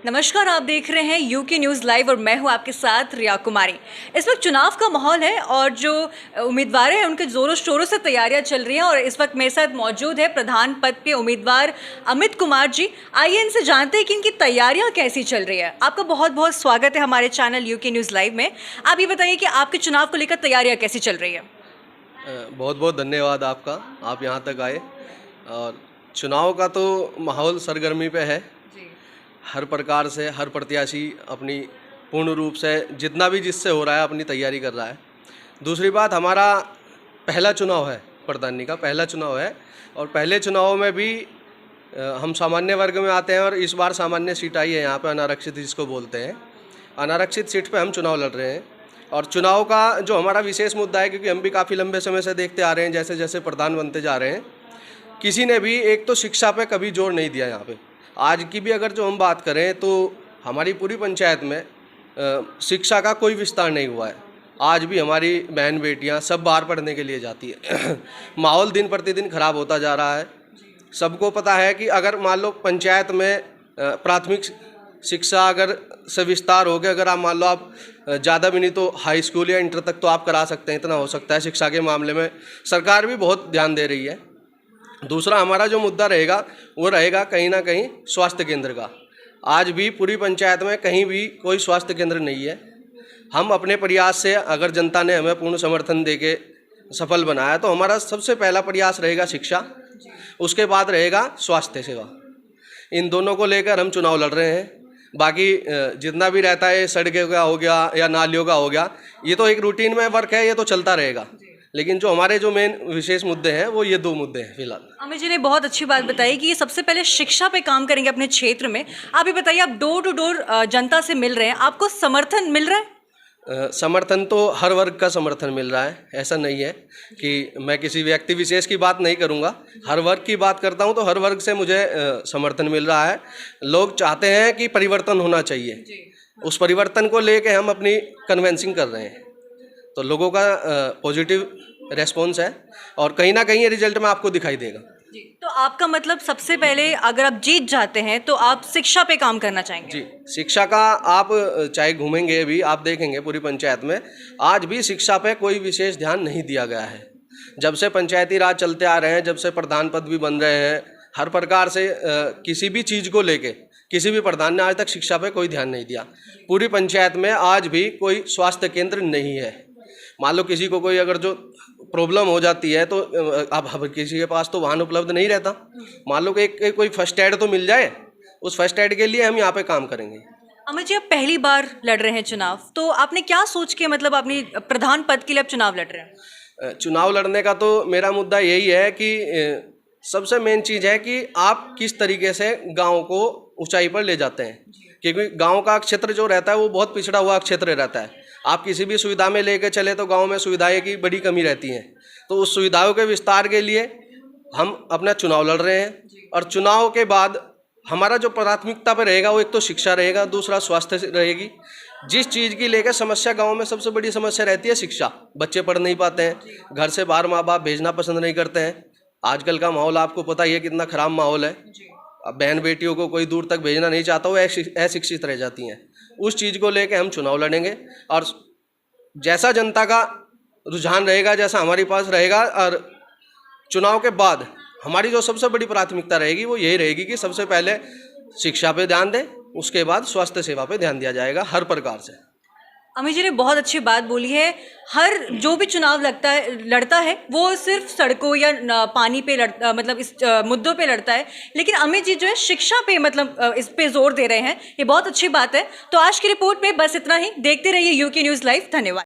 नमस्कार, आप देख रहे हैं यूके न्यूज़ लाइव और मैं हूं आपके साथ रिया कुमारी। इस वक्त चुनाव का माहौल है और जो उम्मीदवार हैं उनके ज़ोरों शोरों से तैयारियां चल रही हैं और इस वक्त मेरे साथ मौजूद है प्रधान पद पे उम्मीदवार अमित कुमार जी। आइए इनसे जानते हैं कि इनकी तैयारियां कैसी चल रही है। आपका बहुत बहुत स्वागत है हमारे चैनल यूके न्यूज़ लाइव में। आप ये बताइए कि आपके चुनाव को लेकर तैयारियाँ कैसी चल रही है। बहुत बहुत धन्यवाद आपका, आप यहाँ तक आए। और चुनाव का तो माहौल सरगर्मी पे है। हर प्रकार से हर प्रत्याशी अपनी पूर्ण रूप से जितना भी जिससे हो रहा है अपनी तैयारी कर रहा है। दूसरी बात, हमारा पहला चुनाव है, प्रधानी का पहला चुनाव है और पहले चुनाव में भी हम सामान्य वर्ग में आते हैं और इस बार सामान्य सीट आई है यहाँ पे, अनारक्षित जिसको बोलते हैं। अनारक्षित सीट पे हम चुनाव लड़ रहे हैं और चुनाव का जो हमारा विशेष मुद्दा है, क्योंकि हम भी काफ़ी लंबे समय से देखते आ रहे हैं जैसे जैसे प्रधान बनते जा रहे हैं, किसी ने भी एक तो शिक्षा पे कभी जोर नहीं दिया यहाँ पे। आज की भी अगर जो हम बात करें तो हमारी पूरी पंचायत में शिक्षा का कोई विस्तार नहीं हुआ है। आज भी हमारी बहन बेटियां सब बाहर पढ़ने के लिए जाती है। माहौल दिन प्रतिदिन खराब होता जा रहा है। सबको पता है कि अगर मान लो पंचायत में प्राथमिक शिक्षा अगर से विस्तार हो गया, अगर आप मान लो आप ज़्यादा भी नहीं तो हाई स्कूल या इंटर तक तो आप करा सकते हैं, इतना हो सकता है। शिक्षा के मामले में सरकार भी बहुत ध्यान दे रही है। दूसरा हमारा जो मुद्दा रहेगा वो रहेगा कहीं ना कहीं स्वास्थ्य केंद्र का। आज भी पूरी पंचायत में कहीं भी कोई स्वास्थ्य केंद्र नहीं है। हम अपने प्रयास से, अगर जनता ने हमें पूर्ण समर्थन देके सफल बनाया, तो हमारा सबसे पहला प्रयास रहेगा शिक्षा, उसके बाद रहेगा स्वास्थ्य सेवा। इन दोनों को लेकर हम चुनाव लड़ रहे हैं। बाकी जितना भी रहता है, सड़कों का हो गया या नालियों का हो गया, ये तो एक रूटीन में वर्क है, ये तो चलता रहेगा। लेकिन जो हमारे जो मेन विशेष मुद्दे हैं वो ये दो मुद्दे हैं फिलहाल। अमित जी ने बहुत अच्छी बात बताई कि ये सबसे पहले शिक्षा पे काम करेंगे अपने क्षेत्र में। आप ये बताइए, आप डोर टू डोर जनता से मिल रहे हैं, आपको समर्थन मिल रहा है? समर्थन तो हर वर्ग का समर्थन मिल रहा है। ऐसा नहीं है कि मैं किसी व्यक्ति विशेष की बात नहीं करूंगा, हर वर्ग की बात करता हूं, तो हर वर्ग से मुझे समर्थन मिल रहा है। लोग चाहते हैं कि परिवर्तन होना चाहिए, उस परिवर्तन को लेके हम अपनी कन्वेंसिंग कर रहे हैं, तो लोगों का पॉजिटिव रेस्पॉन्स है और कहीं ना कहीं ये रिजल्ट में आपको दिखाई देगा। जी, तो आपका मतलब सबसे पहले अगर आप जीत जाते हैं तो आप शिक्षा पे काम करना चाहेंगे? जी, शिक्षा का आप चाहे घूमेंगे भी, आप देखेंगे पूरी पंचायत में आज भी शिक्षा पे कोई विशेष ध्यान नहीं दिया गया है। जब से पंचायती राज चलते आ रहे हैं, जब से प्रधान पद भी बन रहे हैं, हर प्रकार से किसी भी चीज़ को लेके किसी भी प्रधान ने आज तक शिक्षा पे कोई ध्यान नहीं दिया। पूरी पंचायत में आज भी कोई स्वास्थ्य केंद्र नहीं है। मान लो किसी को कोई अगर जो प्रॉब्लम हो जाती है तो अब किसी के पास तो वाहन उपलब्ध नहीं रहता। मान लो कि कोई फर्स्ट एड तो मिल जाए, उस फर्स्ट एड के लिए हम यहाँ पे काम करेंगे। अमित जी, आप पहली बार लड़ रहे हैं चुनाव, तो आपने क्या सोच के मतलब अपनी प्रधान पद के लिए आप चुनाव लड़ रहे हैं? चुनाव लड़ने का तो मेरा मुद्दा यही है कि सबसे मेन चीज़ है कि आप किस तरीके से गाँव को ऊंचाई पर ले जाते हैं, क्योंकि गाँव का क्षेत्र जो रहता है वो बहुत पिछड़ा हुआ क्षेत्र रहता है। आप किसी भी सुविधा में लेकर चले तो गांव में सुविधाएं की बड़ी कमी रहती है, तो उस सुविधाओं के विस्तार के लिए हम अपना चुनाव लड़ रहे हैं। और चुनाव के बाद हमारा जो प्राथमिकता पर रहेगा वो एक तो शिक्षा रहेगा, दूसरा स्वास्थ्य रहेगी। जिस चीज़ की लेकर समस्या गांव में सबसे बड़ी समस्या रहती है शिक्षा। बच्चे पढ़ नहीं पाते हैं, घर से बाहर माँ बाप भेजना पसंद नहीं करते हैं। आजकल का माहौल आपको पता ही है कितना खराब माहौल है। अब बहन बेटियों को कोई दूर तक भेजना नहीं चाहता, वो अशिक्षित रह जाती हैं। उस चीज़ को लेके हम चुनाव लड़ेंगे और जैसा जनता का रुझान रहेगा, जैसा हमारे पास रहेगा, और चुनाव के बाद हमारी जो सबसे बड़ी प्राथमिकता रहेगी वो यही रहेगी कि सबसे पहले शिक्षा पे ध्यान दें, उसके बाद स्वास्थ्य सेवा पे ध्यान दिया जाएगा हर प्रकार से। अमित जी ने बहुत अच्छी बात बोली है। हर जो भी चुनाव लड़ता है वो सिर्फ सड़कों या पानी पे मतलब इस मुद्दों पे लड़ता है, लेकिन अमित जी जो है शिक्षा पे मतलब इस पे जोर दे रहे हैं, ये बहुत अच्छी बात है। तो आज की रिपोर्ट में बस इतना ही। देखते रहिए यूके न्यूज़ लाइव। धन्यवाद।